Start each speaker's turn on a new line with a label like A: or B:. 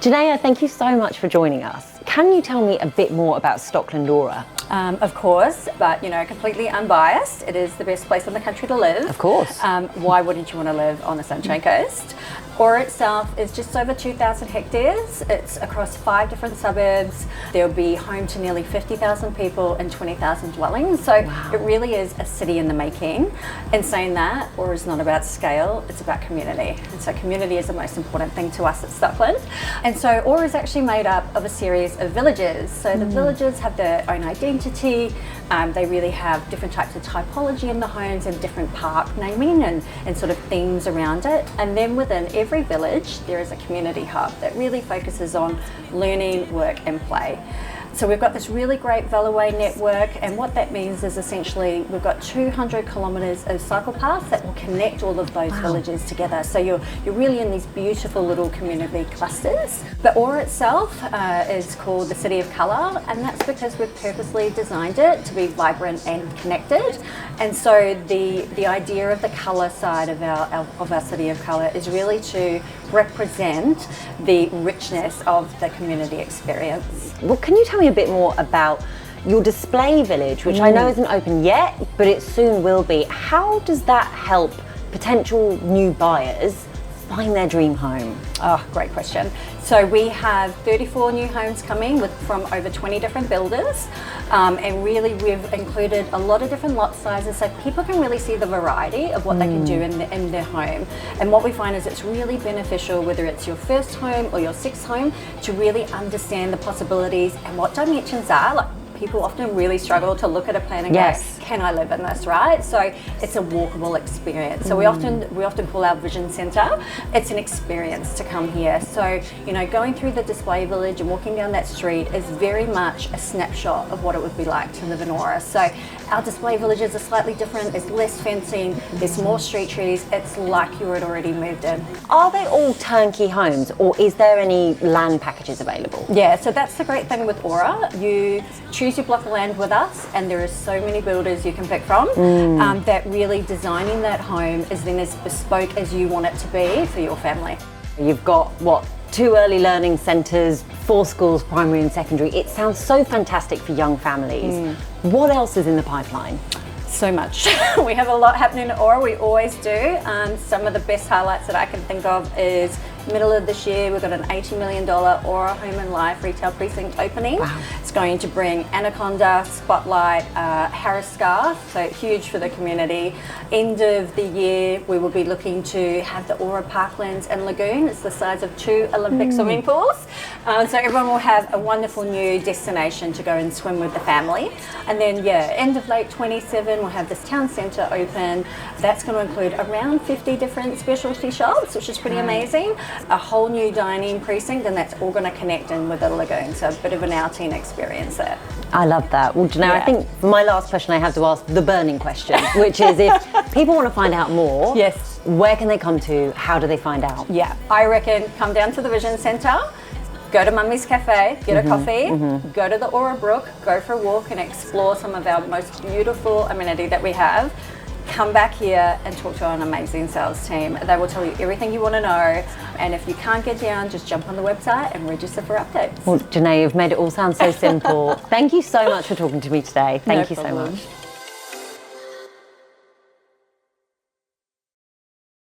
A: Janaea, thank you so much for joining us. Can you tell me a bit more about Stockland Aura?
B: Of course, but completely unbiased. It is the best place in the country to live.
A: Of course.
B: Why wouldn't you want to live on the Sunshine Coast? Aura itself is just over 2,000 hectares. It's across 5 different suburbs. There'll be home to nearly 50,000 people and 20,000 dwellings. So It really is a city in the making. In saying that, Aura is not about scale, it's about community. And so community is the most important thing to us at Stockland. And so Aura is actually made up of a series of villages. So the villages have their own identity. They really have different types of typology in the homes and different park naming and sort of themes around it. And then within every village, there is a community hub that really focuses on learning, work and play. So we've got this really great veloway network, and what that means is essentially we've got 200 kilometres of cycle paths that will connect all of those villages together. So you're really in these beautiful little community clusters. The Aura itself is called the City of Colour, and that's because we've purposely designed it to be vibrant and connected. And so the idea of the colour side of our City of Colour is really to represent the richness of the community experience.
A: Well, can you tell me a bit more about your display village, which I know isn't open yet, but it soon will be? How does that help potential new buyers find their dream home?
B: Oh, great question. So we have 34 new homes coming from over 20 different builders, and really we've included a lot of different lot sizes so people can really see the variety of what they can do in their home. And what we find is it's really beneficial, whether it's your first home or your sixth home, to really understand the possibilities and what dimensions are. Like, people often really struggle to look at a plan and go, can I live in this, right? So it's a walkable experience. So we often call our vision centre, it's an experience to come here. So, going through the display village and walking down that street is very much a snapshot of what it would be like to live in Aura. So our display villages are slightly different, there's less fencing, there's more street trees, it's like you had already moved in.
A: Are they all turnkey homes, or is there any land packages available?
B: Yeah, so that's the great thing with Aura. You choose your block of land with us, and there are so many builders you can pick from that really designing that home is then as bespoke as you want it to be for your family.
A: You've got, 2 early learning centres, 4 schools, primary and secondary. It sounds so fantastic for young families. What else is in the pipeline?
B: So much. We have a lot happening at Aura, we always do. Some of the best highlights that I can think of is middle of this year we've got an $80 million Aura Home and Life retail precinct opening. It's going to bring Anaconda, Spotlight, Harris Scarf, so huge for the community. End of the year we will be looking to have the Aura Parklands and Lagoon. It's the size of 2 Olympic swimming pools. So everyone will have a wonderful new destination to go and swim with the family. And then end of late 27 we'll have this town centre open. That's going to include around 50 different specialty shops, which is pretty amazing. A whole new dining precinct, and that's all going to connect in with the lagoon, so a bit of an outing experience there.
A: I love that. Well, Janaea, I think for my last question I have to ask the burning question, which is if people want to find out more, where can they come to? How do they find out?
B: Yeah, I reckon come down to the Vision Centre, go to Mummy's Cafe, get a coffee, go to the Aura Brook, go for a walk and explore some of our most beautiful amenity that we have. Come back here and talk to an amazing sales team. They will tell you everything you want to know, and if you can't get down, just jump on the website and register for updates.
A: Well, Janaea, you've made it all sound so simple. Thank you so much for talking to me today. Thank you so much.